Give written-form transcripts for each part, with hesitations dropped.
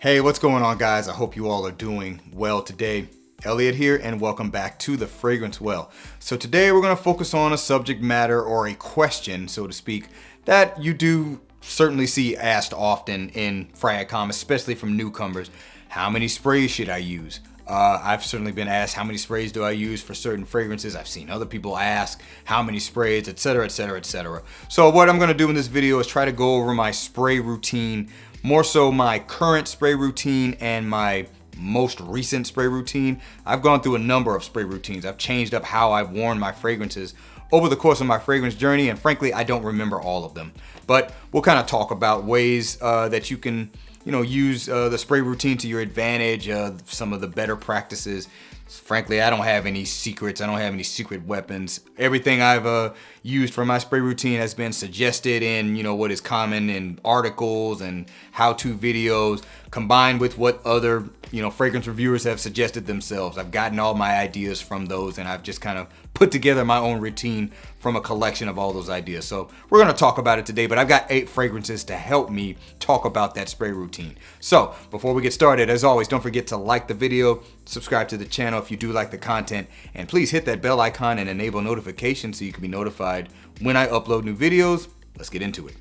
Hey, what's going on, guys? I hope you all are doing well today. Elliot here, and welcome back to The Fragrance Well. So today we're going to focus on a subject matter or a question, so to speak, that you do certainly see asked often in frag.com, especially from newcomers. How many sprays should I use? I've certainly been asked how many sprays do I use for certain fragrances. I've seen other people ask how many sprays, etc., etc., etc. So what I'm going to do in this video is try to go over my spray routine, more so my current spray routine and my most recent spray routine. I've gone through a number of spray routines. I've changed up how I've worn my fragrances over the course of my fragrance journey, and frankly, I don't remember all of them. But we'll kind of talk about ways that you can use the spray routine to your advantage, some of the better practices. Frankly, I don't have any secrets. I don't have any secret weapons. Everything I've used for my spray routine has been suggested in, what is common in articles and how-to videos, combined with what other, fragrance reviewers have suggested themselves. I've gotten all my ideas from those, and I've just kind of put together my own routine from a collection of all those ideas. So we're going to talk about it today, but I've got 8 fragrances to help me talk about that spray routine. So before we get started, as always, don't forget to like the video, subscribe to the channel if you do like the content, and please hit that bell icon and enable notifications so you can be notified when I upload new videos. Let's get into it.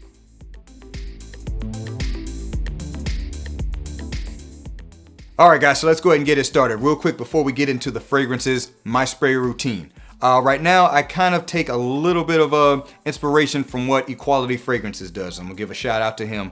All right, guys, so let's go ahead and get it started. Real quick before we get into the fragrances, my spray routine. Right now, I kind of take a little bit of inspiration from what Equality Fragrances does. I'm gonna give a shout out to him.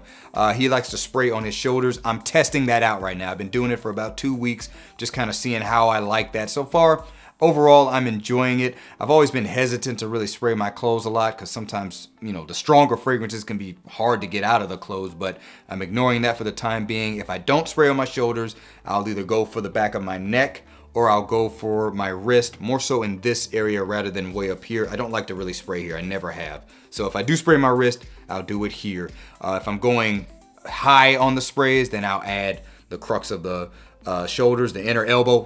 He likes to spray on his shoulders. I'm testing that out right now. I've been doing it for about 2 weeks, just kind of seeing how I like that. So far, overall, I'm enjoying it. I've always been hesitant to really spray my clothes a lot because sometimes, the stronger fragrances can be hard to get out of the clothes, but I'm ignoring that for the time being. If I don't spray on my shoulders, I'll either go for the back of my neck or I'll go for my wrist, more so in this area rather than way up here. I don't like to really spray here. I never have. So if I do spray my wrist, I'll do it here. If I'm going high on the sprays, then I'll add the crux of the shoulders, the inner elbow,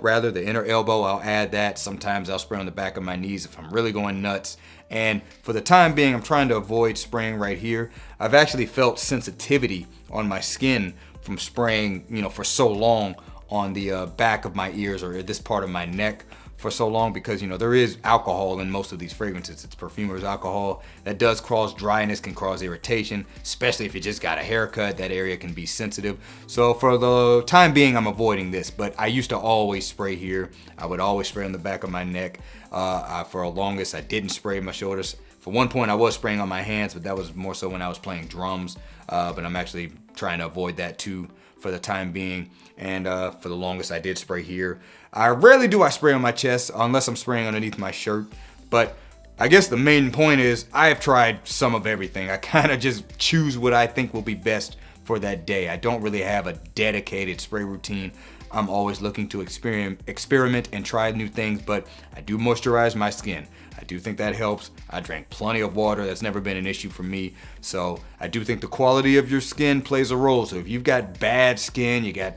I'll add that. Sometimes I'll spray on the back of my knees if I'm really going nuts. And for the time being, I'm trying to avoid spraying right here. I've actually felt sensitivity on my skin from spraying, for so long on the back of my ears or this part of my neck for so long because, there is alcohol in most of these fragrances. It's perfumer's alcohol that does cause dryness, can cause irritation, especially if you just got a haircut. That area can be sensitive. So for the time being, I'm avoiding this, but I used to always spray here. I would always spray on the back of my neck. For the longest, I didn't spray my shoulders. For one point, I was spraying on my hands, but that was more so when I was playing drums. But I'm actually trying to avoid that too for the time being. And for the longest, I did spray here. Rarely do I spray on my chest unless I'm spraying underneath my shirt. But I guess the main point is I have tried some of everything. I kind of just choose what I think will be best for that day. I don't really have a dedicated spray routine. I'm always looking to experiment and try new things, but I do moisturize my skin. I do think that helps. I drank plenty of water. That's never been an issue for me. So I do think the quality of your skin plays a role. So if you've got bad skin, you got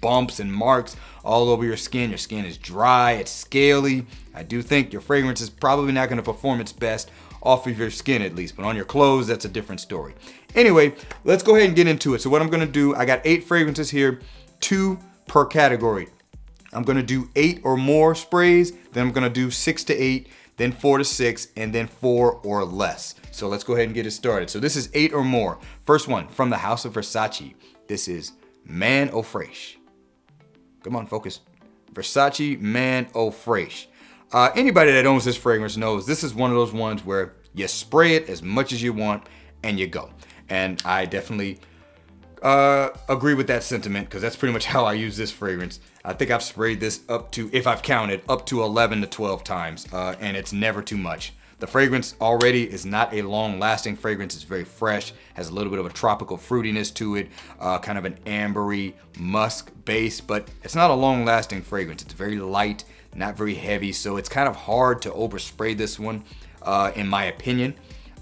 bumps and marks all over your skin is dry, it's scaly, I do think your fragrance is probably not going to perform its best off of your skin at least, but on your clothes, that's a different story. Anyway, let's go ahead and get into it. So what I'm going to do, I got 8 fragrances here, 2 per category. I'm going to do 8 or more sprays, then I'm going to do 6 to 8, then 4 to 6, and then 4 or less. So let's go ahead and get it started. So this is 8 or more. First one, from the House of Versace. This is Man Eau Fraiche. Come on, focus. Versace Man Eau Fraiche. Anybody that owns this fragrance knows this is one of those ones where you spray it as much as you want and you go. And I definitely agree with that sentiment because that's pretty much how I use this fragrance. I think I've sprayed this up to, if I've counted, up to 11 to 12 times, and it's never too much. The fragrance already is not a long-lasting fragrance. It's very fresh, has a little bit of a tropical fruitiness to it, kind of an ambery musk base, but it's not a long-lasting fragrance. It's very light, not very heavy, so it's kind of hard to overspray this one, in my opinion.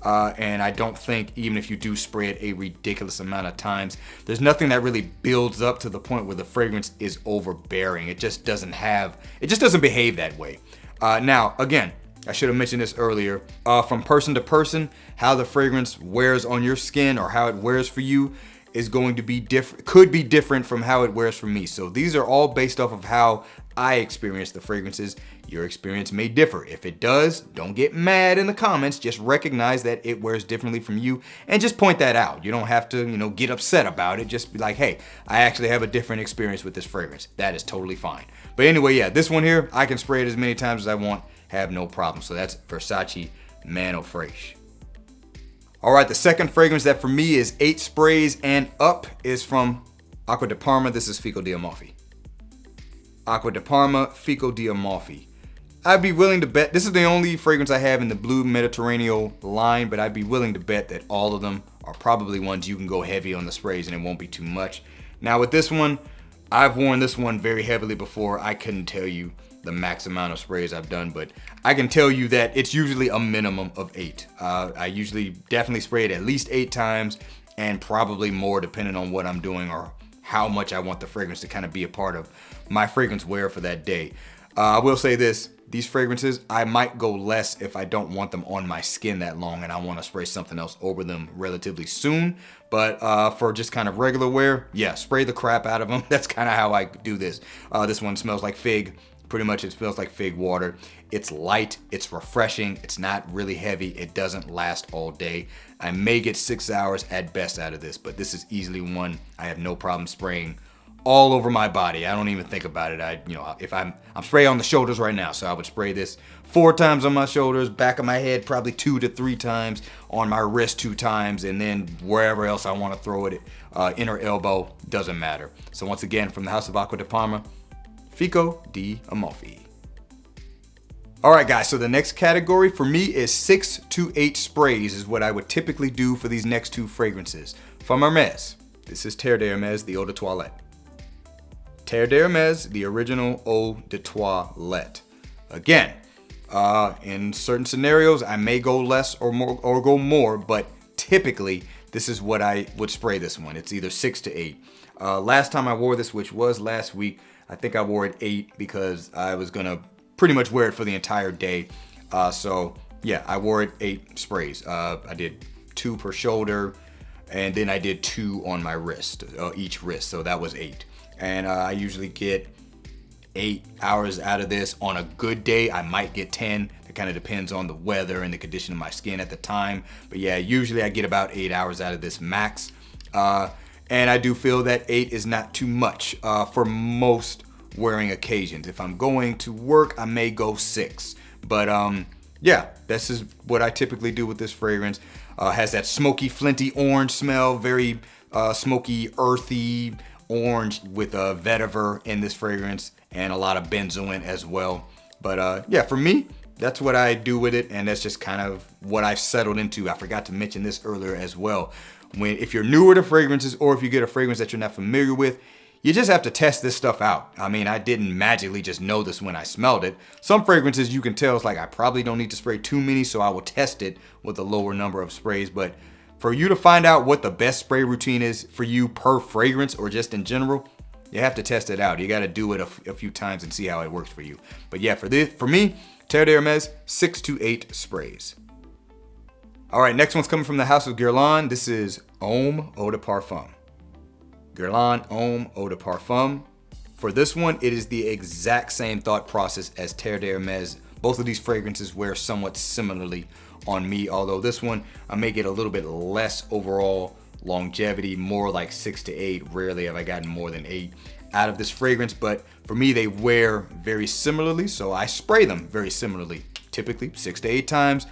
And I don't think, even if you do spray it a ridiculous amount of times, there's nothing that really builds up to the point where the fragrance is overbearing. It just doesn't behave that way. Now, again, I should have mentioned this earlier. From person to person, how the fragrance wears on your skin or how it wears for you is going to be different, could be different from how it wears for me. So these are all based off of how I experience the fragrances. Your experience may differ. If it does, don't get mad in the comments. Just recognize that it wears differently from you and just point that out. You don't have to, get upset about it. Just be like, hey, I actually have a different experience with this fragrance. That is totally fine. But anyway, yeah, this one here, I can spray it as many times as I want, have no problem. So that's Versace Eau Fraiche. All right, the second fragrance that for me is 8 sprays and up is from Acqua di Parma. This is Fico Di Amalfi. Acqua di Parma, Fico Di Amalfi. I'd be willing to bet, this is the only fragrance I have in the Blue Mediterranean line, but I'd be willing to bet that all of them are probably ones you can go heavy on the sprays and it won't be too much. Now with this one, I've worn this one very heavily before. I couldn't tell you the max amount of sprays I've done, but I can tell you that it's usually a minimum of 8. I usually definitely spray it at least 8 times and probably more depending on what I'm doing or how much I want the fragrance to kind of be a part of my fragrance wear for that day. I will say this, these fragrances, I might go less if I don't want them on my skin that long and I want to spray something else over them relatively soon. But for just kind of regular wear, yeah, spray the crap out of them. That's kind of how I do this. This one smells like fig. Pretty much it smells like fig water. It's light, it's refreshing, it's not really heavy, it doesn't last all day. I may get 6 hours at best out of this, but this is easily one I have no problem spraying all over my body. I don't even think about it. If I'm spraying on the shoulders right now, so I would spray this 4 times on my shoulders, back of my head probably 2 to 3 times, on my wrist 2 times, and then wherever else I want to throw it, inner elbow, doesn't matter. So once again, from the house of Acqua di Parma, Fico Di Amalfi. All right, guys, so the next category for me is 6 to 8 sprays is what I would typically do for these next 2 fragrances. From Hermes, this is Terre D'Hermes, the Eau de Toilette. Terre D'Hermes, the original Eau de Toilette. Again, in certain scenarios, I may go less or more, or go more, but typically, this is what I would spray this one. It's either 6 to 8. Last time I wore this, which was last week, I think I wore it 8 because I was gonna pretty much wear it for the entire day. So yeah, I wore it 8 sprays. I did 2 per shoulder, and then I did 2 on my wrist, each wrist. So that was 8. And I usually get 8 hours out of this. On a good day, I might get 10. It kind of depends on the weather and the condition of my skin at the time. But yeah, usually I get about 8 hours out of this max. And I do feel that 8 is not too much for most wearing occasions. If I'm going to work, I may go 6. But yeah, this is what I typically do with this fragrance. Has that smoky, flinty orange smell, very smoky, earthy orange with a vetiver in this fragrance and a lot of benzoin as well. But yeah, for me, that's what I do with it, and that's just kind of what I've settled into. I forgot to mention this earlier as well. If you're newer to fragrances, or if you get a fragrance that you're not familiar with, you just have to test this stuff out. I mean, I didn't magically just know this when I smelled it. Some fragrances you can tell it's like I probably don't need to spray too many, so I will test it with a lower number of sprays. But for you to find out what the best spray routine is for you per fragrance or just in general, you have to test it out. You got to do it a few times and see how it works for you. But yeah, for me, Terre D'Hermes, 6 to 8 sprays. All right, next one's coming from the house of Guerlain. This is Homme Eau de Parfum. Guerlain Homme Eau de Parfum. For this one, it is the exact same thought process as Terre D'Hermes. Both of these fragrances wear somewhat similarly on me, although this one, I may get a little bit less overall longevity, more like 6 to 8. Rarely have I gotten more than 8 out of this fragrance, but for me, they wear very similarly, so I spray them very similarly, typically 6 to 8 times.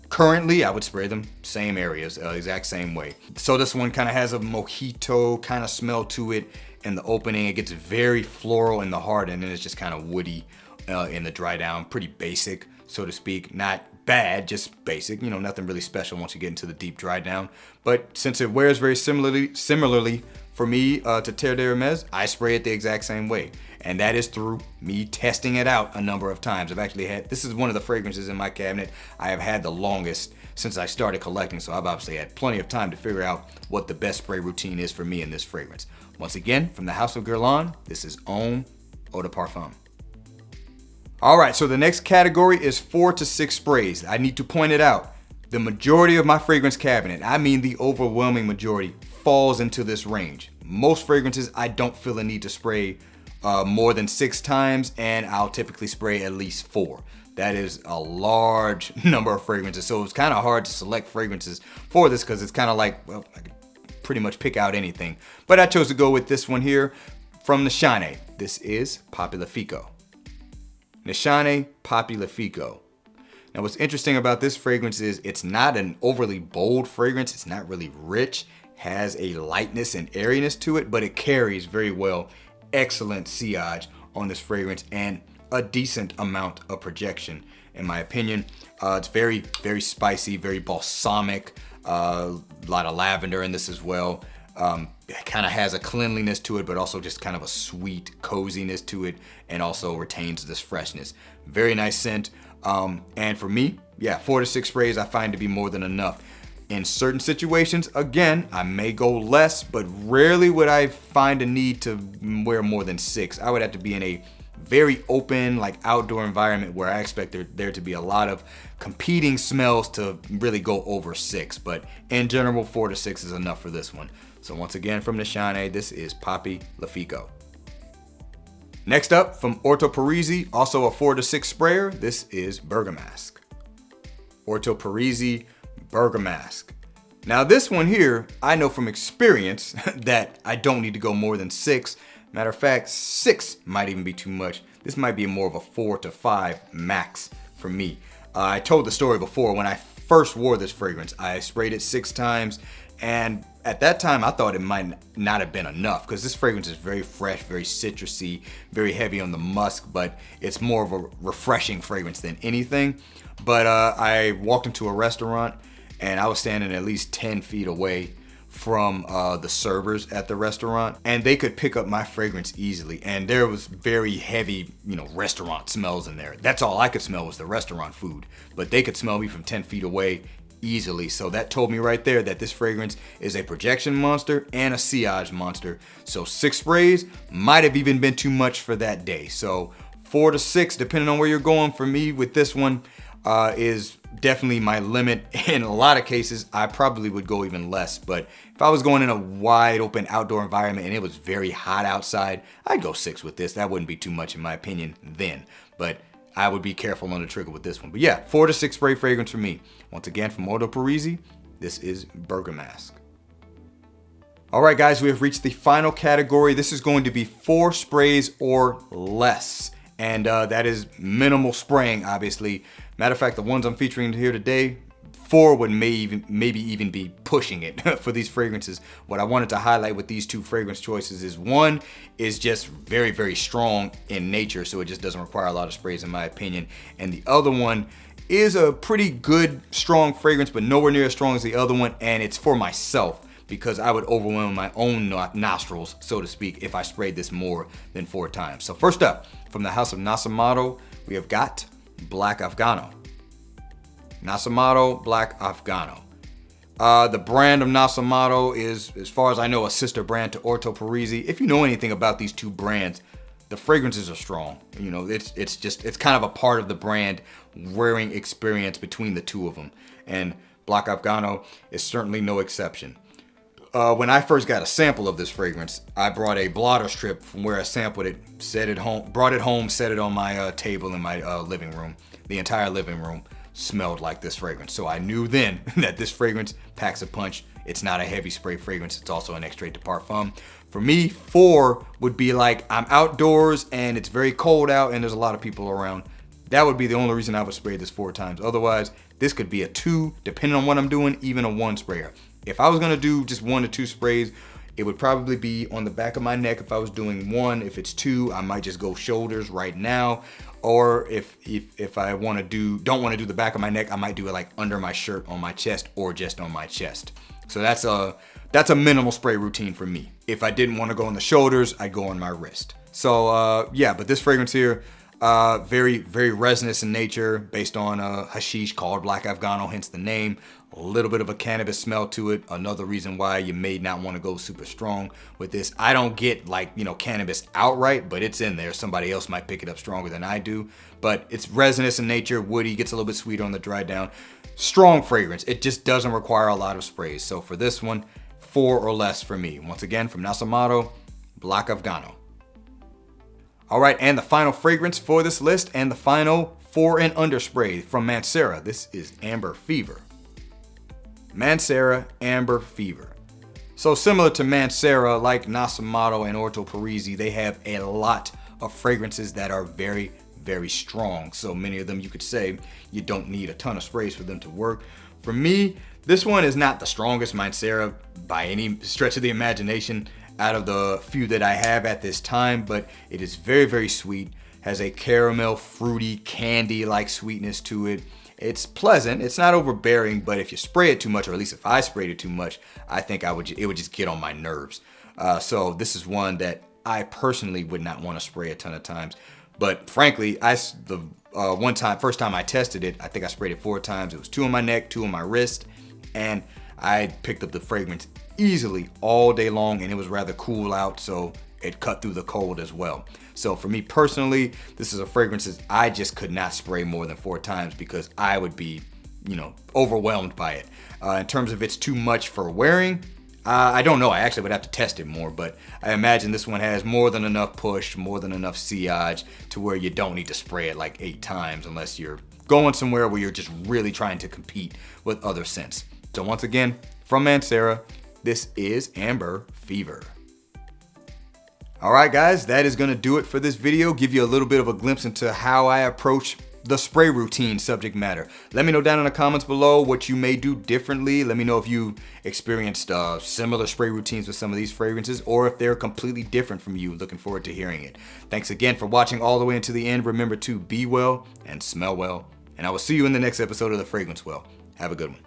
Currently, I would spray them same areas, exact same way. So this one kind of has a mojito kind of smell to it in the opening. It gets very floral in the heart, and then it's just kind of woody in the dry down. Pretty basic, so to speak. Not bad, just basic. Nothing really special once you get into the deep dry down. But since it wears very similarly for me to Terre D'Hermes, I spray it the exact same way. And that is through me testing it out a number of times. I've actually had, this is one of the fragrances in my cabinet I have had the longest since I started collecting. So I've obviously had plenty of time to figure out what the best spray routine is for me in this fragrance. Once again, from the house of Guerlain, this is Homme Eau de Parfum. All right, so the next category is 4 to 6 sprays. I need to point it out. The majority of my fragrance cabinet, I mean the overwhelming majority, falls into this range. Most fragrances, I don't feel a need to spray more than 6 times, and I'll typically spray at least 4. That is a large number of fragrances. So it's kind of hard to select fragrances for this because it's kind of like, well, I could pretty much pick out anything. But I chose to go with this one here from Nishane. This is Papilefiko. Nishane Papilefiko. Now what's interesting about this fragrance is it's not an overly bold fragrance. It's not really rich, has a lightness and airiness to it, but it carries very well. Excellent sillage on this fragrance and a decent amount of projection in my opinion. It's very, very spicy, very balsamic, a lot of lavender in this as well. It kind of has a cleanliness to it, but also just kind of a sweet coziness to it, and also retains this freshness. Very nice scent. And for me, yeah, 4 to 6 sprays I find to be more than enough. In certain situations, again, I may go less, but rarely would I find a need to wear more than 6. I would have to be in a very open, like outdoor environment where I expect there to be a lot of competing smells to really go over 6. But in general, 4 to 6 is enough for this one. So once again, from Nishane, this is Papilefiko. Next up, from Orto Parisi, also a 4 to 6 sprayer, this is Bergamask. Orto Parisi Bergamask. Now this one here, I know from experience that I don't need to go more than 6. Matter of fact, 6 might even be too much. This might be more of a 4 to 5 max for me. I told the story before when I first wore this fragrance. I sprayed it 6 times, and at that time I thought it might not have been enough because this fragrance is very fresh, very citrusy, very heavy on the musk, but it's more of a refreshing fragrance than anything. But I walked into a restaurant and I was standing at least 10 feet away from the servers at the restaurant, and they could pick up my fragrance easily. And there was very heavy, restaurant smells in there. That's all I could smell was the restaurant food, but they could smell me from 10 feet away easily. So that told me right there that this fragrance is a projection monster and a sillage monster. So 6 sprays might have even been too much for that day. So 4 to 6, depending on where you're going. For me with this one, is definitely my limit. In a lot of cases, I probably would go even less, but if I was going in a wide open outdoor environment and it was very hot outside, I'd go 6 with this. That wouldn't be too much in my opinion then, but I would be careful on the trigger with this one. But yeah, 4 to 6 spray fragrance for me. Once again, from Orto Parisi, this is Bergamask. All right, guys, we have reached the final category. This is going to be 4 sprays or less. And that is minimal spraying, obviously. Matter of fact, the ones I'm featuring here today, 4 would maybe even be pushing it for these fragrances. What I wanted to highlight with these 2 fragrance choices is, one is just very, very strong in nature, so it just doesn't require a lot of sprays in my opinion. And the other one is a pretty good, strong fragrance, but nowhere near as strong as the other one. And it's for myself, because I would overwhelm my own nostrils, so to speak, if I sprayed this more than 4 times. So first up, from the house of Nasomatto, we have got Black Afgano. Nasomatto Black Afgano. The brand of Nasomatto is, as far as I know, a sister brand to Orto Parisi. If you know anything about these 2 brands, the fragrances are strong. It's kind of a part of the brand wearing experience between the 2 of them. And Black Afgano is certainly no exception. When I first got a sample of this fragrance, I brought a blotter strip from where I sampled it, brought it home, set it on my table in my living room. The entire living room smelled like this fragrance. So I knew then that this fragrance packs a punch. It's not a heavy spray fragrance. It's also an extrait de parfum. For me, 4 would be like I'm outdoors and it's very cold out and there's a lot of people around. That would be the only reason I would spray this 4 times. Otherwise, this could be a 2, depending on what I'm doing, even a 1 sprayer. If I was gonna do just 1 to 2 sprays, it would probably be on the back of my neck if I was doing 1. If it's 2, I might just go shoulders right now. Or if I don't want to do the back of my neck, I might do it like under my shirt, on my chest, or just on my chest. So that's a minimal spray routine for me. If I didn't want to go on the shoulders, I'd go on my wrist. So yeah, but this fragrance here, very, very resinous in nature, based on hashish called Black Afgano, hence the name. A little bit of a cannabis smell to it. Another reason why you may not want to go super strong with this. I don't get cannabis outright, but it's in there. Somebody else might pick it up stronger than I do. But it's resinous in nature, woody, gets a little bit sweeter on the dry down. Strong fragrance. It just doesn't require a lot of sprays. So for this one, 4 or less for me. Once again, from Nasomatto, Black Afgano. All right, and the final fragrance for this list, and the final 4 and under spray from Mancera. This is Amber Fever. Mancera Amber Fever. So similar to Mancera, like Nasomatto and Orto Parisi, they have a lot of fragrances that are very, very strong. So many of them you could say you don't need a ton of sprays for them to work. For me, this one is not the strongest Mancera by any stretch of the imagination out of the few that I have at this time, but it is very, very sweet, has a caramel, fruity, candy-like sweetness to it. It's pleasant, it's not overbearing, but if you spray it too much, or at least if I sprayed it too much, I think it would just get on my nerves. So this is one that I personally would not want to spray a ton of times. But frankly, first time I tested it, I think I sprayed it 4 times. It was 2 on my neck, 2 on my wrist, and I picked up the fragrance easily all day long, and it was rather cool out, so it cut through the cold as well. So for me personally, this is a fragrance that I just could not spray more than 4 times because I would be, overwhelmed by it. In terms of it's too much for wearing, I don't know. I actually would have to test it more, but I imagine this one has more than enough push, more than enough sillage to where you don't need to spray it like 8 times unless you're going somewhere where you're just really trying to compete with other scents. So once again, from Mancera, this is Amber Fever. All right, guys, that is gonna do it for this video. Give you a little bit of a glimpse into how I approach the spray routine subject matter. Let me know down in the comments below what you may do differently. Let me know if you experienced similar spray routines with some of these fragrances, or if they're completely different from you. Looking forward to hearing it. Thanks again for watching all the way into the end. Remember to be well and smell well, and I will see you in the next episode of The Fragrance Well. Have a good one.